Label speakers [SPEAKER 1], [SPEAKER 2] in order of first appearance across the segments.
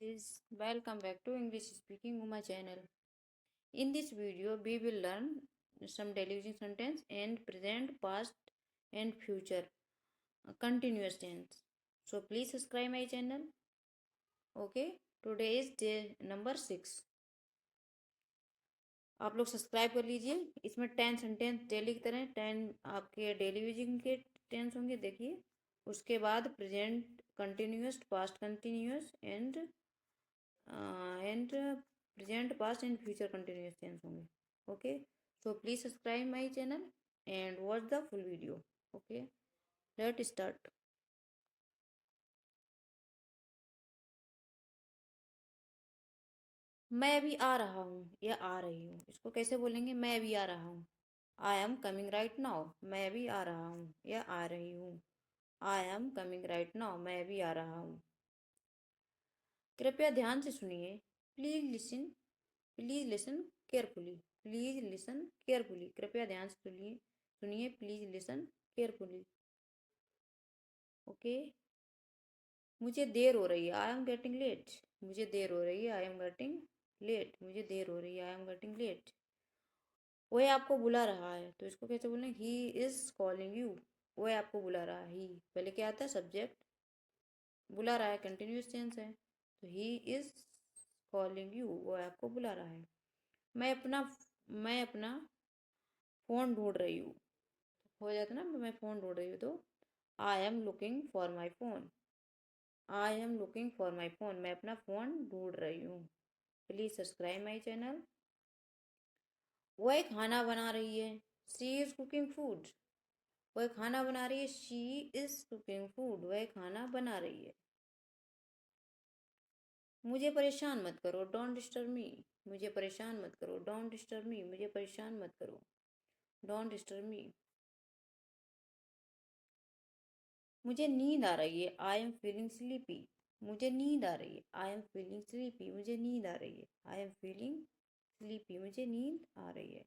[SPEAKER 1] guys, welcome back to English Speaking Uma channel. In this video, we will learn some daily using sentence and present, past, and future continuous tense. So please subscribe my channel. Okay, today is day number 6. आप लोग subscribe कर लीजिए. इसमें 10 sentence daily की तरह 10 आपके daily using के tense होंगे. देखिए, उसके बाद present continuous, past continuous and present, past and future continuous tense होंगे. Okay, so please subscribe my channel and watch the full video. Okay, let's start. मैं अभी आ रहा हूँ या आ रही हूँ, इसको कैसे बोलेंगे? मैं अभी आ रहा हूँ. I am coming right now. मैं अभी आ रहा हूँ या आ रही हूँ. I am coming right now. मैं अभी आ रहा हूँ. कृपया ध्यान से सुनिए. Please listen. Please listen carefully. Please listen carefully. कृपया ध्यान से सुनिए. सुनिए. Please listen carefully. ओके. मुझे देर हो रही है. I am getting late. मुझे देर हो रही है. I am getting late. मुझे देर हो रही है. I am getting late. वह आपको बुला रहा है, तो इसको कैसे बोलें? He is calling you. वह आपको बुला रहा है. ही पहले क्या आता है? सब्जेक्ट. बुला रहा है कंटिन्यूस टेंस है, तो ही इज कॉलिंग यू. वो आपको बुला रहा है. मैं अपना फोन ढूंढ रही हूँ. हो जाता ना, मैं फोन ढूंढ रही हूँ, तो I am looking for my phone. I am looking for my phone. मैं अपना फ़ोन ढूंढ रही हूँ. Please subscribe my channel. वह खाना बना रही है. She is cooking food. वह खाना बना रही है. She is cooking food. वह खाना बना रही है. मुझे परेशान मत करो. Don't disturb me. मुझे परेशान मत करो. Don't disturb me. मुझे परेशान मत करो. Don't disturb me. मुझे नींद आ रही है. I am feeling sleepy. मुझे नींद आ रही है. I am feeling sleepy. मुझे नींद आ रही है. I am feeling sleepy. मुझे नींद आ रही है.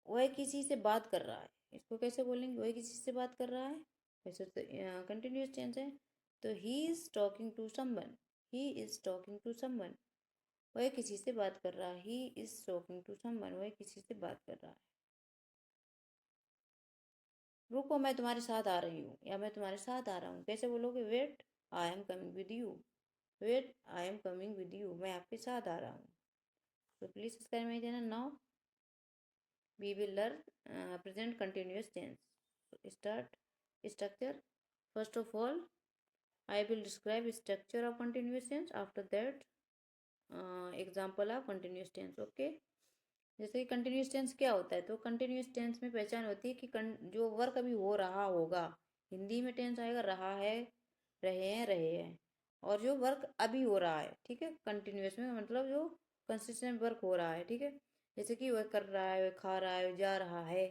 [SPEAKER 1] वह किसी से बात कर रहा है. इसको कैसे बोलेंगे? वह किसी से बात कर रहा है. वैसे तो कंटिन्यूस टेंस है, तो he is talking to someone. He is talking to someone. वह किसी से बात कर रहा है. He is talking to someone. वह किसी से बात कर रहा है. रुको, मैं तुम्हारे साथ आ रही हूँ या मैं तुम्हारे साथ आ रहा हूँ. कैसे बोलोगे? Wait, I am coming with you. Wait, I am coming with you. मैं आपके साथ आ रहा हूँ. तो please subscribe my channel now. We will learn present continuous tense. Start. Structure. First of all, I will describe structure of continuous tense. After that, example of continuous tense. Okay. जैसे कि continuous tense क्या होता है, तो continuous tense में पहचान होती है कि जो वर्क अभी हो रहा होगा. हिंदी में टेंस आएगा रहा है, रहे हैं, रहे हैं. और जो वर्क अभी हो रहा है, ठीक है, कंटिन्यूस में मतलब जो कंसिस्टेंट वर्क हो रहा है, ठीक है. जैसे कि वह कर रहा है, वह खा रहा है, वह जा रहा है,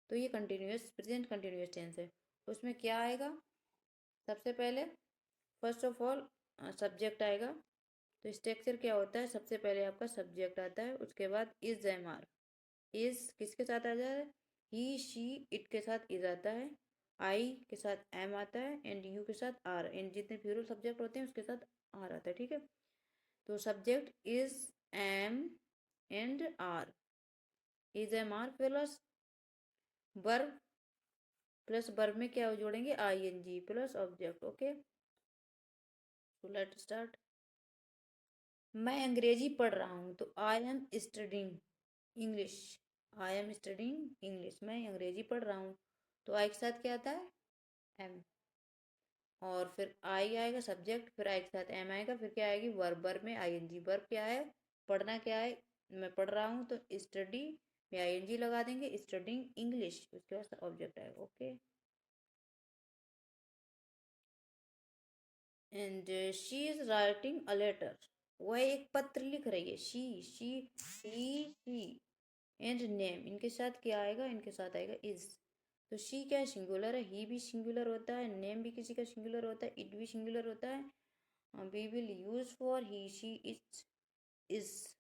[SPEAKER 1] तो ये कंटिन्यूस प्रेजेंट कंटिन्यूस टेंस है. उसमें क्या आएगा? सबसे पहले फर्स्ट ऑफ ऑल सब्जेक्ट आएगा. तो स्ट्रक्चर क्या होता है? सबसे पहले आपका सब्जेक्ट आता है, उसके बाद इज एम आर. इज किसके साथ आ जाता है? ही शी इट के साथ इज आता है. आई के साथ एम आता है एंड यू के साथ आर. एंड जितने प्लूरल सब्जेक्ट होते हैं उसके साथ आर आता है, ठीक है. तो subject is am and are. Is am are plus verb. Plus verb में क्या जोड़ेंगे? I N G plus object. Okay, तो लेट स्टार्ट. मैं अंग्रेजी पढ़ रहा हूँ, तो I am studying English. I am studying English. मैं अंग्रेजी पढ़ रहा हूँ, तो आई के साथ क्या आता है? एम. और फिर आई आएगा सब्जेक्ट, फिर आई के साथ एम आएगा, फिर क्या आएगी? वर्ब. वर्ब में आई एन जी. वर्ब क्या है? पढ़ना. क्या है? मैं पढ़ रहा हूँ, तो स्टडी में आई एन जी लगा देंगे. स्टडिंग इंग्लिश, उसके बाद ऑब्जेक्ट आएगा. Okay. And she is writing a letter. वह एक पत्र लिख रही है. शी एंड नेम, इनके साथ क्या आएगा? इनके साथ आएगा इज. तो शी क्या है? सिंगुलर है. ही भी सिंगुलर होता है. नेम भी किसी का सिंगुलर होता है. इट भी सिंगुलर होता है. We will use for he she is. Is.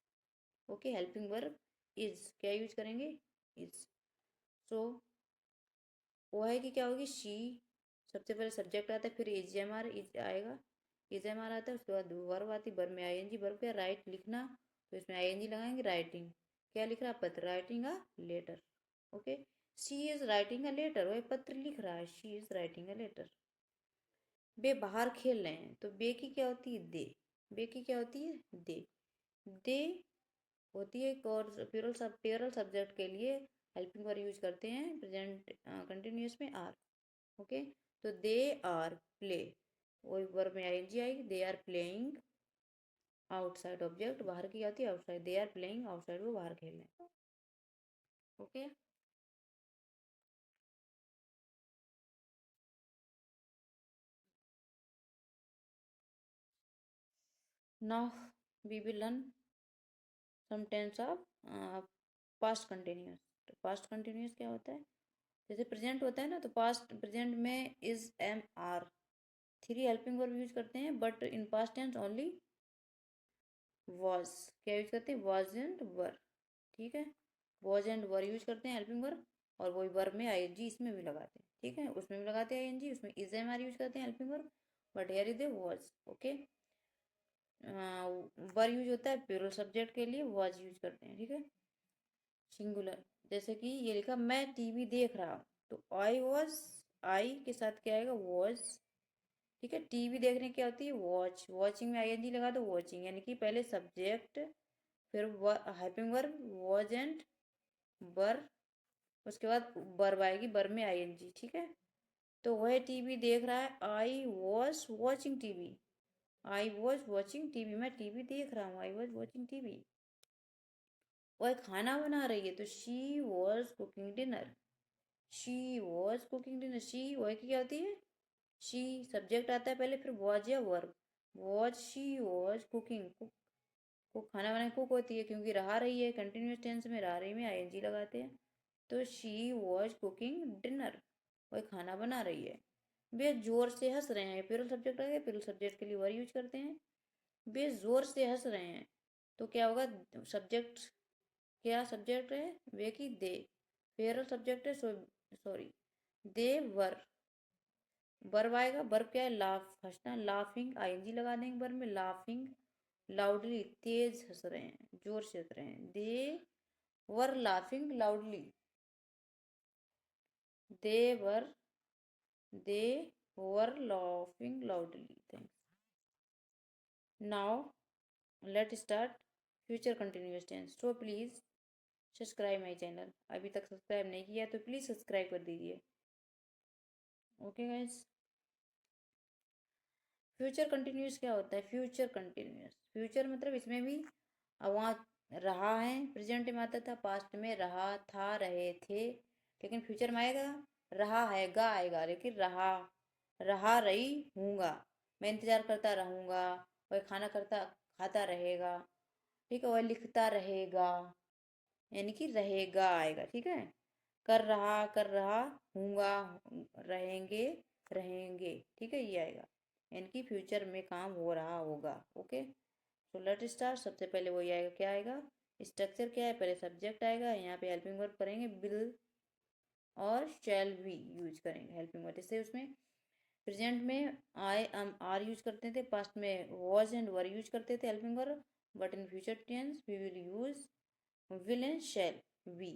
[SPEAKER 1] Okay. Helping verb is क्या यूज करेंगे? इज. सो वो है कि क्या होगी? शी सबसे पहले सब्जेक्ट आता है, फिर इज एम आर इज आएगा, इज एम आर आता है, उसके बाद वर्ब आती है, वर्ब में आई एन जी, वर्ब क्या राइट लिखना, तो इसमें आई एन जी लगाएंगे, राइटिंग क्या लिख रहा है, पत्र, writing a letter. Okay, she is writing a letter, वह पत्र लिख रहा है, she is writing a letter. वे बाहर खेल रहे हैं, तो बे की क्या होती है, दे, बे की क्या होती है, दे, दे होती है एक और प्यूरल सब्जेक्ट के लिए हेल्पिंग वर्ब यूज करते हैं प्रेजेंट कंटिन्यूअस में आर। ओके, तो दे आर प्ले, वही वर्ब में आईएनजी आएगी, they are playing outside, object बाहर की आती है outside, they are playing outside, वो बाहर खेल रहे हैं। Okay, now we will learn some tense of past continuous. तो पास्ट कंटिन्यूअस क्या होता है, जैसे प्रेजेंट होता है ना, तो पास्ट प्रेजेंट में is am are three helping verb use करते हैं, but in past tense only was, क्या यूज करते हैं, वॉज एंड वर। ठीक है, वॉज एंड वर यूज करते हैं हेल्पिंग वर्ब, और वही वर्ब में आई जी इसमें भी लगाते हैं। ठीक है, उसमें भी लगाते हैं आई एन जी, उसमें इज एम आर यूज करते हैं helping verb, but here is a was. Okay, were use होता है प्लूरल सब्जेक्ट के लिए, वॉज यूज करते हैं। ठीक है, सिंगुलर, जैसे कि ये लिखा मैं टीवी देख रहा हूँ, तो आई वॉज, आई के साथ क्या आएगा, वॉज। ठीक है, टीवी देखने क्या होती है, वॉच, वॉचिंग में आईएनजी लगा दो, वॉचिंग, यानी कि पहले सब्जेक्ट, फिर हेल्पिंग वर्ब वॉज एंड वर, उसके बाद वर्ब आएगी, वर्ब में आईएनजी। ठीक है, तो वह टीवी देख रहा है, I was watching TV, I was watching TV, मैं टीवी देख रहा हूँ, आई वॉज वॉचिंग टीवी। वह खाना बना रही है, तो she was cooking dinner, she was cooking dinner, she वह की क्या होती है, शी सब्जेक्ट आता है पहले, फिर वॉज या verb, was, she was cooking, cook खाना बनाने, कुक होती है क्योंकि रहा रही है, कंटिन्यूस टेंस में रहा रही में आईएनजी लगाते हैं, तो शी वॉज कुकिंग डिनर, वह खाना बना रही है। वे जोर से हंस रहे हैं, प्लूरल सब्जेक्ट आ गया, प्लूरल सब्जेक्ट के लिए वर यूज करते हैं, वे जोर से हंस रहे हैं, तो क्या होगा, सब्जेक्ट क्या सब्जेक्ट है, वे की दे, प्लूरल सब्जेक्ट है, सॉरी, दे वर, वर्ब आएगा, वर्ब क्या है, लाफ, हंसना, लाफिंग, आईएनजी लगा देंगे वर्ब में, लाफिंग लाउडली, तेज हंस रहे हैं, जोर से हंस रहे हैं, they were laughing loudly, they were, they were laughing loudly. Thanks. Now let start future continuous tense. So please subscribe my channel, अभी तक सब्सक्राइब नहीं किया तो प्लीज सब्सक्राइब कर दीजिए। ओके गाइस, फ्यूचर कंटिन्यूस क्या होता है, फ्यूचर कंटिन्यूस, फ्यूचर मतलब इसमें भी वहाँ रहा है, प्रेजेंट में आता था, पास्ट में रहा था, रहे थे, लेकिन फ्यूचर में आएगा रहा है, गा आएगा, लेकिन रहा, रहा रही हूँगा, मैं इंतजार करता रहूँगा, वह खाना करता खाता रहेगा। ठीक है, वह लिखता रहेगा, यानी कि रहेगा आएगा। ठीक है, कर रहा हूँगा, रहेंगे, रहेंगे। ठीक है, ये आएगा, यानी कि फ्यूचर में काम हो रहा होगा। ओके, तो लेट स्टार्ट। सबसे पहले वही आएगा, क्या आएगा, स्ट्रक्चर क्या है, पहले सब्जेक्ट आएगा, यहाँ पे हेल्पिंग वर्ब करेंगे, विल और शैल भी यूज करेंगे हेल्पिंग वर्ब। जैसे उसमें प्रेजेंट में आई एम आर यूज करते थे, पास्ट में वॉज एंड वर यूज करते थे helping verb, but in future tense we will use will and shall we,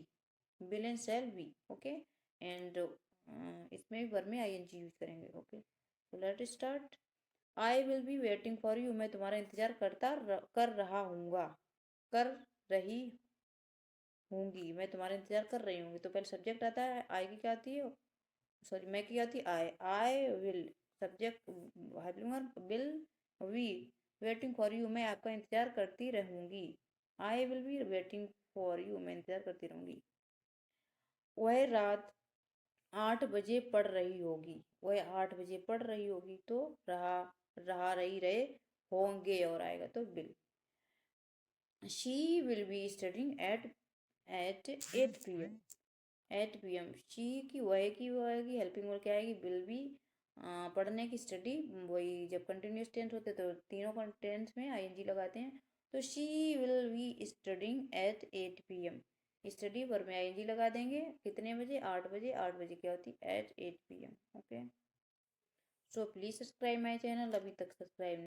[SPEAKER 1] will and shall we. Okay, and इसमें भी वर्ब में आई एन जी यूज करेंगे। Okay, तो let start. I will be waiting for you, मैं तुम्हारा इंतजार कर रहा हूँगा, कर रही हूँगी, मैं तुम्हारा इंतजार कर रही हूँगी, तो पहले सब्जेक्ट आता है, आई की क्या आती है, सॉरी मैं की आती है, I will, subject helping verb will, we, waiting for you, मैं आपका इंतजार करती रहूँगी, I will be waiting for you, मैं इंतजार करती रहूँगी। वह रात 8 बजे पढ़ रही होगी, वह 8 बजे पढ़ रही होगी, तो रहा, रहा रही रहे होंगे और आएगा तो will. She will be studying at 8 p.m, 8 p.m, she की वो आएगी, हेल्पिंग वर्ब क्या आएगी, विल बी, पढ़ने की स्टडी, वही जब कंटिन्यूस टेंस होते तो तीनों टेंस में आईएनजी लगाते हैं, तो she will be studying at 8 p.m, study verb में आईएनजी लगा देंगे, कितने बजे, 8 बजे, 8 बजे क्या होती है, at 8 p.m। Okay, so please subscribe my channel, अभी तक सब्सक्राइब